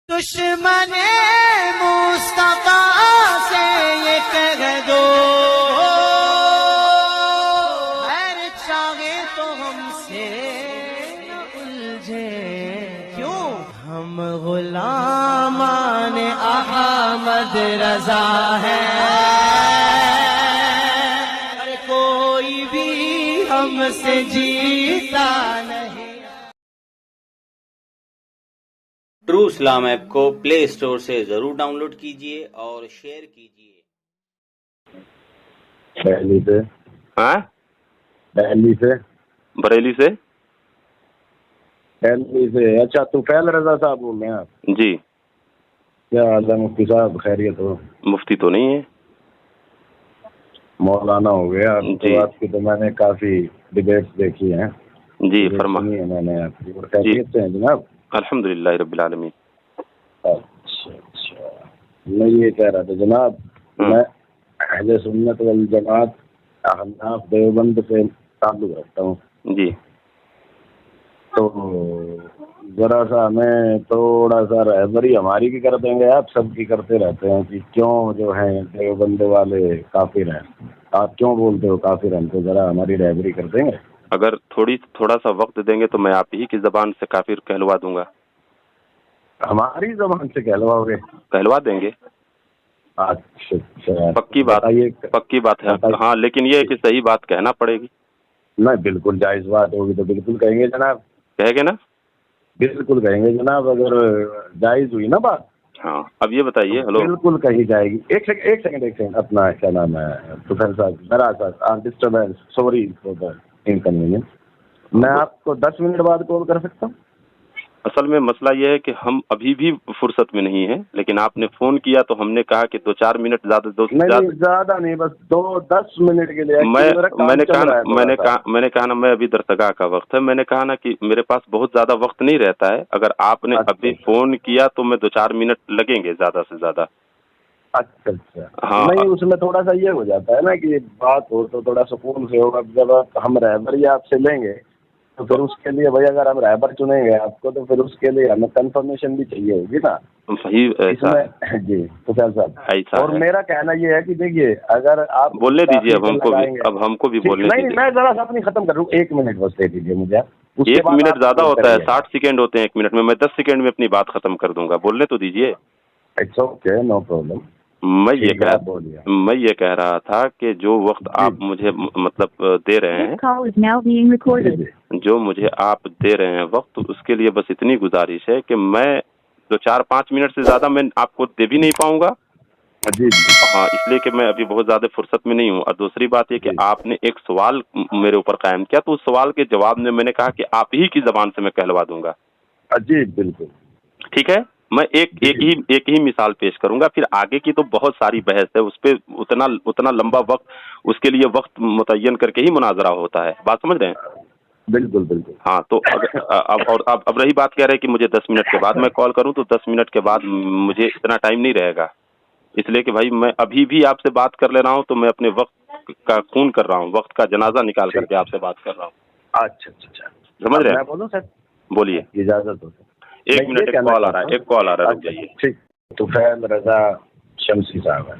دشمن مصطفیٰ سے یہ کہہ دو خیر چاہے تو ہم سے نہ الجھے، کیوں ہم غلامان احمد رضا ہیں، اور کوئی بھی ہم سے جیتا نہیں۔ ٹرو اسلام ایپ کو پلے اسٹور سے ضرور ڈاؤن لوڈ کیجیے اور شیئر کیجیے۔ دہلی سے ہاں دہلی سے بریلی سے دہلی سے اچھا طفیل رضا صاحب بول رہے ہیں آپ؟ جی کیا حال ہے مفتی صاحب، خیریت ہو؟ مفتی تو نہیں ہے مولانا ہو گیا آپ جی۔ آپ کی تو میں نے کافی ڈبیٹس دیکھی ہیں جی فرما سنی ہے میں نے آپ کی، اور خیریت سے ہیں جناب؟ الحمدللہ رب العالمین۔ اچھا میں یہ کہہ رہا تھا جناب، میں اہل سنت والجماعت احناف دیوبند سے تعلق رکھتا ہوں، جی تو ذرا سا ہمیں تھوڑا سا رہبری ہماری بھی کر دیں گے؟ آپ سب کی کرتے رہتے ہیں کہ کیوں جو ہیں دیوبند والے کافر ہیں، آپ کیوں بولتے ہو کافر ہیں؟ تو ذرا ہماری رہبری کر دیں گے؟ اگر تھوڑا سا وقت دیں گے تو میں آپ ہی کی زبان سے کافر کہلوا دوں گا۔ ہماری زبان سے کہلواؤ گے؟ کہلوا دیں گے، اچھا پکی بات ہے۔ ہاں لیکن یہ ہے کہ صحیح بات کہنا پڑے گی۔ نہیں بالکل جائز بات ہوگی تو بالکل کہیں گے جناب، کہے گے نا؟ بالکل کہیں گے جناب، اگر جائز ہوئی نا بات۔ ہاں اب یہ بتائیے، ہلو بالکل کہی جائے گی۔ ایک سیکنڈ اپنا کیا نام ہے طفیل صاحب، ذرا سا disturbance, sorry for the inconvenience, میں آپ کو 10 منٹ بعد کال کر سکتا ہوں؟ اصل میں مسئلہ یہ ہے کہ ہم ابھی بھی فرصت میں نہیں ہیں، لیکن آپ نے فون کیا تو ہم نے کہا کہ 2-4 منٹ زیادہ زیادہ نہیں، بس 10 منٹ کے لیے۔ میں نے کہا نا میں ابھی درسگاہ کا وقت ہے، میں نے کہا نا کہ میرے پاس بہت زیادہ وقت نہیں رہتا ہے، اگر آپ نے ابھی فون کیا تو میں 2-4 منٹ لگیں گے زیادہ سے زیادہ۔ اچھا نہیں، اس میں تھوڑا سا یہ ہو جاتا ہے نا کہ بات ہو تو تھوڑا سکون سے ہوگا، جب ہم رہبری آپ سے لیں گے تو پھر اس کے لیے بھائی اگر ہم رہبر چنیں گے آپ کو تو پھر اس کے لیے ہمیں کنفرمیشن بھی چاہیے ہوگی نا۔ صحیح ایسا جی طفیل صاحب، اور میرا کہنا یہ ہے کہ دیکھیے اگر آپ بولنے دیجیے اب ہم کو بھی بولنے دیجیے۔ نہیں میں ذرا سا اپنی ختم کر رہا ہوں، 1 منٹ بس دے دیجیے مجھے۔ 1 منٹ زیادہ ہوتا ہے، 60 سیکنڈ ہوتے ہیں 1 منٹ میں 10 سیکنڈ میں اپنی بات ختم کر دوں گا، بولنے تو دیجیے۔ It's okay, no problem. میں یہ کہہ رہا تھا کہ جو وقت آپ مجھے مطلب دے رہے ہیں، جو مجھے آپ دے رہے ہیں وقت، اس کے لیے بس اتنی گزارش ہے کہ میں 4-5 منٹ سے زیادہ میں آپ کو دے بھی نہیں پاؤں گا۔ جی ہاں اس لیے کہ میں ابھی بہت زیادہ فرصت میں نہیں ہوں، اور دوسری بات یہ کہ آپ نے ایک سوال میرے اوپر قائم کیا تو اس سوال کے جواب میں نے کہا کہ آپ ہی کی زبان سے میں کہلوا دوں گا۔ جی بالکل ٹھیک ہے، میں ایک ہی مثال پیش کروں گا، پھر آگے کی تو بہت ساری بحث ہے، اس پہ اتنا لمبا وقت، اس کے لیے وقت متعین کر کے ہی مناظرہ ہوتا ہے، بات سمجھ رہے ہیں؟ بالکل ہاں تو اب رہی بات کہہ رہے کہ مجھے 10 منٹ کے بعد میں کال کروں، تو 10 منٹ کے بعد مجھے اتنا ٹائم نہیں رہے گا، اس لیے کہ بھائی میں ابھی بھی آپ سے بات کر لے رہا ہوں تو میں اپنے وقت کا خون کر رہا ہوں، وقت کا جنازہ نکال کر کے آپ سے بات کر رہا ہوں۔ اچھا سمجھ رہے ہیں؟ بولوں سر؟ بولیے۔ اجازت ہو؟ 1 منٹ، ایک کال آ رہا ہے، رک جائیے۔ ٹھیک، طفیل رضا شمسی صاحب ہے۔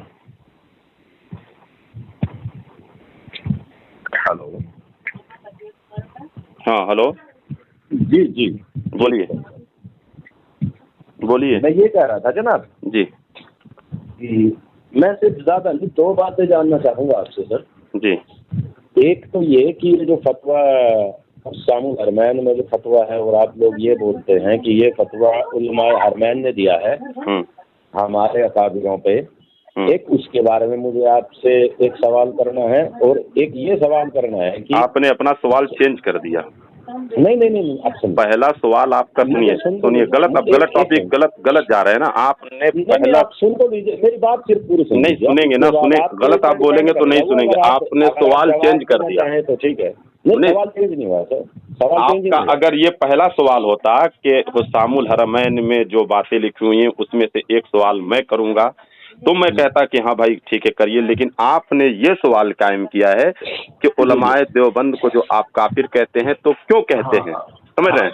ہلو، ہاں ہلو، جی بولیے۔ میں یہ کہہ رہا تھا جناب جی کہ میں صرف زیادہ نہیں 2 باتیں جاننا چاہوں گا آپ سے سر۔ جی ایک تو یہ کہ جو فتویٰ اقسام الحرمین میں جو فتویٰ ہے، اور آپ لوگ یہ بولتے ہیں کہ یہ فتویٰ علماء حرمین نے دیا ہے ہمارے اکابروں پہ، ایک اس کے بارے میں مجھے آپ سے ایک سوال کرنا ہے، اور ایک یہ سوال کرنا ہے کہ آپ نے اپنا سوال چینج کر دیا۔ نہیں اب پہلا سوال آپ کا سنیے، غلط ٹاپک، غلط جا رہے ہیں نا آپ نے پہلا۔ آپ سن تو لیجیے میری بات، صرف پوری نہیں سنیں گے نا، غلط آپ بولیں گے تو نہیں سنیں گے، آپ نے سوال چینج کر دیا تو ٹھیک ہے۔ سوال چینج نہیں ہوا سر، آپ کا اگر یہ پہلا سوال ہوتا کہ حسام الحرمین میں جو باتیں لکھی ہوئی ہیں اس میں سے ایک سوال میں کروں گا تو میں کہتا کہ ہاں بھائی ٹھیک ہے کریے، لیکن آپ نے یہ سوال قائم کیا ہے کہ علماء دیوبند کو جو آپ کافر کہتے ہیں تو کیوں کہتے ہیں، سمجھ رہے ہیں؟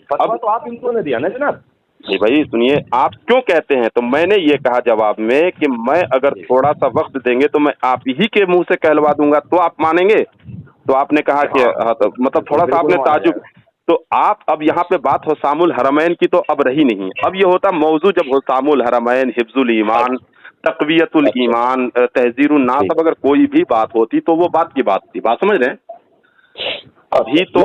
تو آپ ان کو نے دیا نا جناب۔ नहीं भाई सुनिए, आप क्यों कहते हैं, तो मैंने ये कहा जवाब में कि मैं अगर थोड़ा सा वक्त देंगे तो मैं आप ही के मुंह से कहलवा दूंगा तो आप मानेंगे। तो आपने कहा कि हाँ, तो मतलब थोड़ा सा आपने ताजुब, तो आप अब यहाँ पे बात हुसामुल हरमैन की तो अब रही नहीं। अब ये होता मौजू जब हुसामुल हरमैन, हिफ्जुल ईमान, तक़वियतुल ईमान, तहज़ीरुन नासब, अगर कोई भी बात होती तो वो बात की बात थी, बात समझ रहे हैं। अभी तो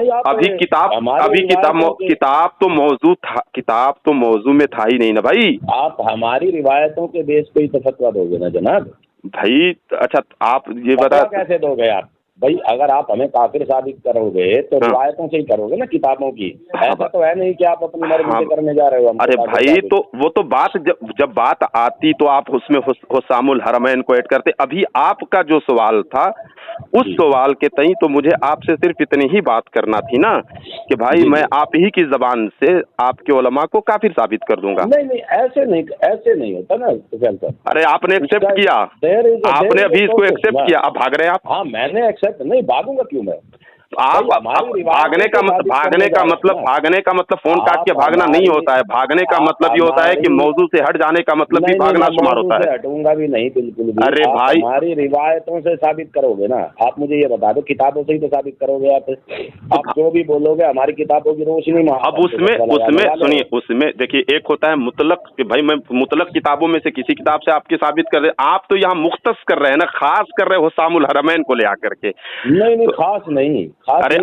किताब तो मौजू था, किताब तो मौजू में था ही नहीं ना भाई। आप हमारी रिवायतों के बेस पे ही तो फतवा दोगे ना जनाब भाई। अच्छा आप ये बता कैसे दोगे आप भाई, अगर आप हमें काफिर साबित करोगे तो रिवायतों से ही करोगे ना, किताबों की। ऐसा तो है नहीं कि आप अपनी मर्जी से करने जा रहे हो। अरे भाई तो वो तो बात जब बात आती तो आप उसमें हुसामुल हरमैन को ऐड करते। अभी आपका जो सवाल था उस सवाल के तई तो मुझे आपसे सिर्फ इतनी ही बात करना थी ना कि भाई मैं आप ही की जबान से आपके उलमा को काफिर साबित कर दूंगा। नहीं ऐसे नहीं होता ना सर। अरे आपने एक्सेप्ट किया, आपने अभी इसको एक्सेप्ट किया, अब भाग रहे हैं आप। हाँ मैंने एक्सेप्ट नहीं, भागूंगा क्यों मैं। आप भागने का मतलब फोन काट के भागना नहीं होता है। भागने का मतलब ये होता है कि मौजू से हट जाने का मतलब भी भागना शुमार होता है। हटूंगा भी नहीं बिल्कुल भी। अरे भाई हमारी रिवायतों से साबित करोगे ना, आप मुझे ये बता दो, किताबों से ही तो साबित करोगे आप जो भी बोलोगे हमारी किताबों की रोशनी में। अब उसमें सुनिए, उसमें देखिए एक होता है मुतलक कि भाई मैं मुतलक किताबों में से किसी किताब से आपकी साबित कर रहे हैं। आप तो यहाँ मुख्तस कर रहे हैं ना, खास कर रहे हो हुसामुल हरमैन को ले आकर के। नहीं खास नहीं। अरे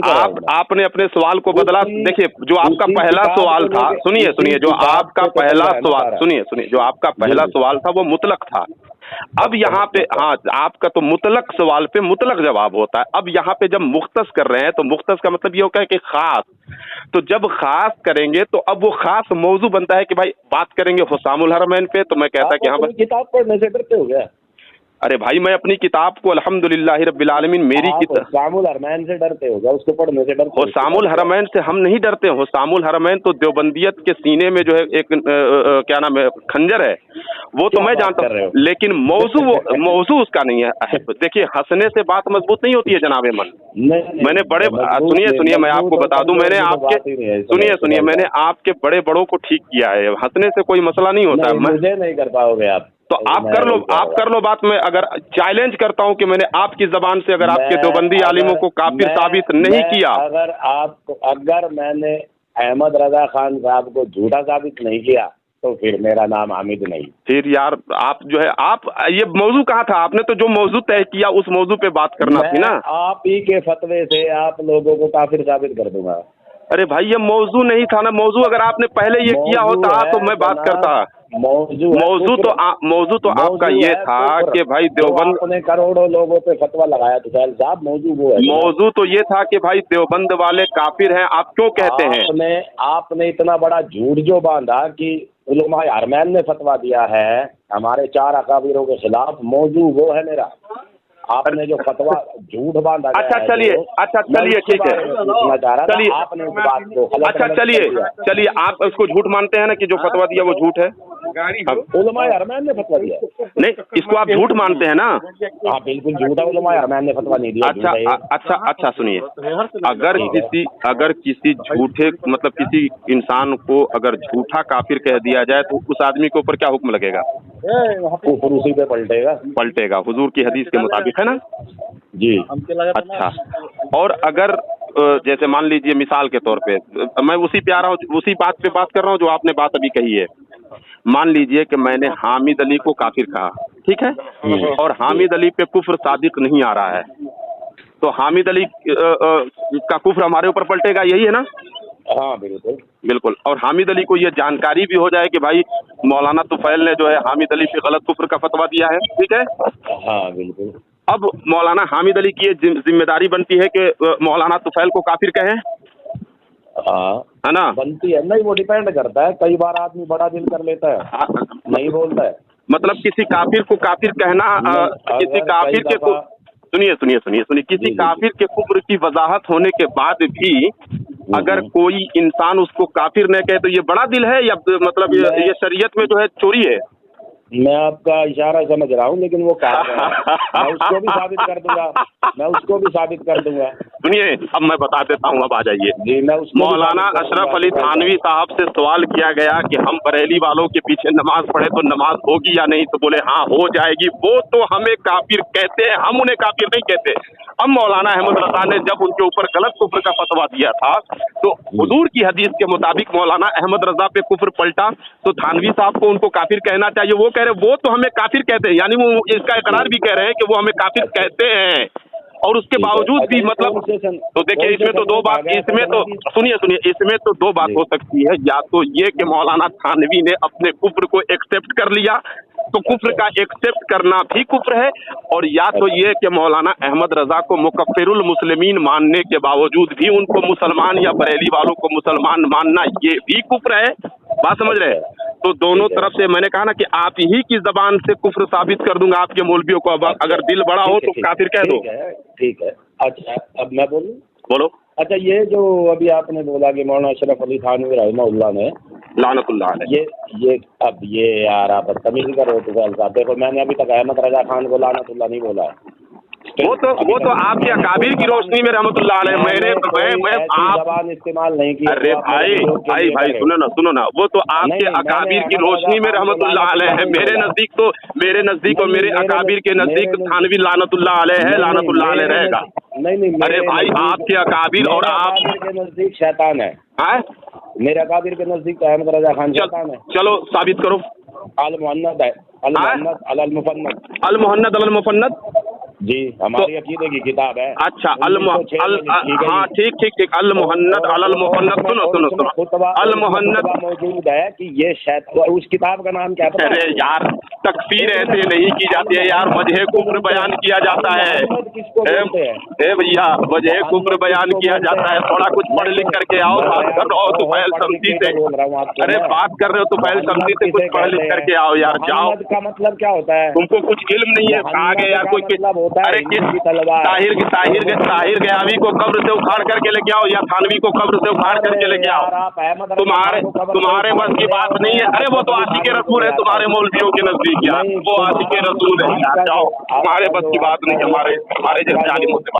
आपने अपने सवाल को बदला। देखिए जो आपका पहला सवाल था, सुनिए जो आपका पहला सवाल, सुनिए जो आपका पहला सवाल था वो मुतलक था। अब यहाँ पे हाँ, आपका तो मुतलक सवाल पे मुतलक जवाब होता है। अब यहाँ पे जब मुख्तस कर रहे हैं तो मुख्तस का मतलब ये होता है कि खास। तो जब खास करेंगे तो अब वो खास मौजू बनता है कि भाई बात करेंगे हुसामुल हरमैन पे, तो मैं कहता कि हाँ बस किताब पढ़ने से डरते हो गया। अरे भाई मैं अपनी किताब को अल्हम्दुलिल्लाह रब्बिल आलमीन मेरी किताब हुसामुल हरमैन से डरते हो, उसको पढ़ने से डरते हो। हुसामुल हरमैन से हम नहीं डरते। हुसामुल हरमैन तो देवबंदियत के सीने में जो है एक क्या नाम है खंजर है, वो तो मैं जानता हूँ, लेकिन मौजू उसका नहीं है। देखिए हंसने से बात मजबूत नहीं होती है जनाब मन। मैंने बड़े सुनिए मैं आपको बता दूं, मैंने आपके सुनिए मैंने आपके बड़े बड़ों को ठीक किया है। हंसने से कोई मसला नहीं होता है। मुझे नहीं कर पाओगे आप, तो आप कर लो बात। मैं अगर चैलेंज करता हूं कि मैंने आपकी जबान से अगर आपके देवबंदी आलिमों को काफिर साबित नहीं किया, अगर मैंने अहमद रजा खान साहब को झूठा साबित नहीं किया तो फिर मेरा नाम हामिद नहीं। फिर यार आप जो है आप ये मौजू कहाँ था? आपने तो जो मौजू तय किया उस मौजू पे बात करना थी ना। आप ही के फतवे से आप लोगों को काफिर साबित कर दूंगा। अरे भाई ये मौजू नहीं था ना। मौजू अगर आपने पहले ये किया होता तो मैं बात करता। मौजू तो आपका ये था कि भाई देवबंद ने करोड़ों लोगों पे फतवा लगाया तो साहब मौजू वो है। मौजू तो ये था कि भाई देवबंद वाले काफिर हैं। आप क्यों कहते हैं? आपने इतना बड़ा झूठ जो बांधा कि उलमा हरमैन ने फतवा दिया है हमारे 4 अकाबिरों के खिलाफ, मौजू वो है मेरा। आपने जो फतवा झूठ बांधा। अच्छा चलिए ठीक है, चलिए आपने इस बात को अच्छा चलिए आप उसको झूठ मानते हैं ना कि जो फतवा दिया वो झूठ है? उलमा हरमैन ने फतवा दिया नहीं, इसको आप झूठ मानते हैं ना? हाँ बिल्कुल झूठा, उलमा हरमैन ने फतवा नहीं दिया। अच्छा सुनिए, अगर किसी झूठे मतलब किसी इंसान को अगर झूठा काफिर कह दिया जाए तो उस आदमी के ऊपर क्या हुक्म लगेगा? ऊपर उसी पे पलटेगा हुजूर की हदीस के मुताबिक, है ना जी। अच्छा, और अगर जैसे मान लीजिए मिसाल के तौर पे मैं उसी बात पे बात कर रहा हूँ जो आपने बात अभी कही है। मान लीजिए कि मैंने हामिद अली को काफिर कहा, ठीक है, और हामिद अली पे कुफ्र सादिक नहीं आ रहा है, तो हामिद अली का कुफ्र हमारे ऊपर पलटेगा, यही है ना? हाँ बिल्कुल। और हामिद अली को ये जानकारी भी हो जाए कि भाई मौलाना तुफैल ने जो है हामिद अली पे गलत कुफ्र का फतवा दिया है, ठीक है? हाँ बिल्कुल। अब मौलाना हामिद अली की ये जिम्मेदारी बनती है कि मौलाना तुफैल को काफिर कहें, हाँ है ना? बनती है। नहीं वो डिपेंड करता है, कई बार आदमी बड़ा दिल कर लेता है, नहीं बोलता है। मतलब किसी काफिर को काफिर कहना, किसी काफिर के को सुनिए किसी काफिर के कुफ्र की वजाहत होने के बाद भी अगर कोई इंसान उसको काफिर न कहे तो ये बड़ा दिल है या मतलब ये शरीयत में जो है चोरी है? मैं आपका इशारा समझ रहा हूँ, लेकिन वो कहा गया मैं उसको भी साबित कर दूंगा, सुनिए अब मैं बता देता हूँ, अब आ जाइए जी। मैं उसको मौलाना अशरफ अली थानवी साहब से सवाल किया गया कि हम बरेली वालों के पीछे नमाज पढ़े तो नमाज होगी या नहीं, तो बोले हाँ हो जाएगी। वो तो हमें काफिर कहते हैं, हम उन्हें काफिर नहीं कहते। अब मौलाना अहमद रजा ने जब उनके ऊपर गलत कुफ्र का फतवा दिया था, तो हुजूर की हदीस के मुताबिक मौलाना अहमद रजा पे कुफ्र पलटा, तो थानवी साहब को उनको काफिर कहना चाहिए। वो कह रहे वो तो हमें काफिर कहते हैं, यानी वो इसका इकरार भी कह रहे हैं कि वो हमें काफिर कहते हैं, और उसके बावजूद भी मतलब तो देखिए इसमें तो दो बात, इसमें तो सुनिए इसमें तो दो बात हो सकती है। या तो ये कि मौलाना थानवी ने अपने कुफ्र को एक्सेप्ट कर लिया, तो कुफ्र का एक्सेप्ट करना भी कुफ्र है, और या तो ये कि मौलाना अहमद रजा को मुकफ्फिरुल मुस्लिमीन मानने के बावजूद भी उनको मुसलमान या बरेली वालों को मुसलमान मानना ये भी कुफ्र है। बात समझ रहे हैं? तो दोनों तरफ से मैंने कहा ना कि आप ही की जबान से कुफ्र साबित कर दूंगा आपके मौलवियों को। अब अगर दिल बड़ा हो तो काफिर कह दो। ठीक है। अच्छा अब मैं बोलूं? बोलो। अच्छा, ये जो अभी आपने बोला कि मौलाना अशरफ अली थानवी रहमहुल्लाह ने लानतुल्लाह अलैह, ये यार आप बदतमीजी कर रहे हो तुफैल साहब। देखो मैंने अभी तक अहमद रजा खान को लानतुल्लाह नहीं बोला है। वो तो आपके अकाबिर की रोशनी में रहमतुल्लाह अलैह मैं आप जबान इस्तेमाल नहीं की। अरे भाई सुनो ना, वो तो आपके अकाबिर की रोशनी में रहमतुल्लाह अलैह है। मेरे नजदीक और मेरे अकाबिर के नजदीक थानवी लानतुल्लाह अलैह है, लानतुल्लाह अलैह रहेगा। नहीं, अरे भाई आपके अकाबिर और आप के नजदीक शैतान है। मेरे अकाबिर के नजदीक तो अहमद रजा खान शैतान है। चलो साबित करो। अल मुहन्नद है, अल मुफन्नद जी, हमारी अकीदे की किताब है। अच्छा हाँ ठीक अल मुहन्नद अल मुफन्नद सुनो अल मुहन्नद मौजूद है कि ये शायद उस किताब का नाम क्या है? अरे यार तकफीर ऐसे नहीं की जाती है यार, वजह कुफ्र बयान किया जाता है। भैया वजह कुफ्र बयान किया जाता है, थोड़ा कुछ पढ़ लिख करके आओ। बात कर रहे हो तुफैल शमसी से, अरे बात कर रहे हो तुफैल शमसी से, कुछ पढ़ लिख करके आओ यार, जाओ। का मतलब क्या होता है? तुमको कुछ इल्म नहीं है, आगे यार कोई अरे ताहिर गयावी को कब्र से उखाड़ करके लेके आओ, या थानवी को कब्र से उखाड़ करके लेके आओ। तुम्हारे बस की बात नहीं है। अरे वो तो आशिक़े रसूल है तुम्हारे मौलवियों के नजदीक यार, वो आशिक़े रसूल है यार, जाओ। हमारे बस की बात नहीं, हमारे जैसे आलिमों से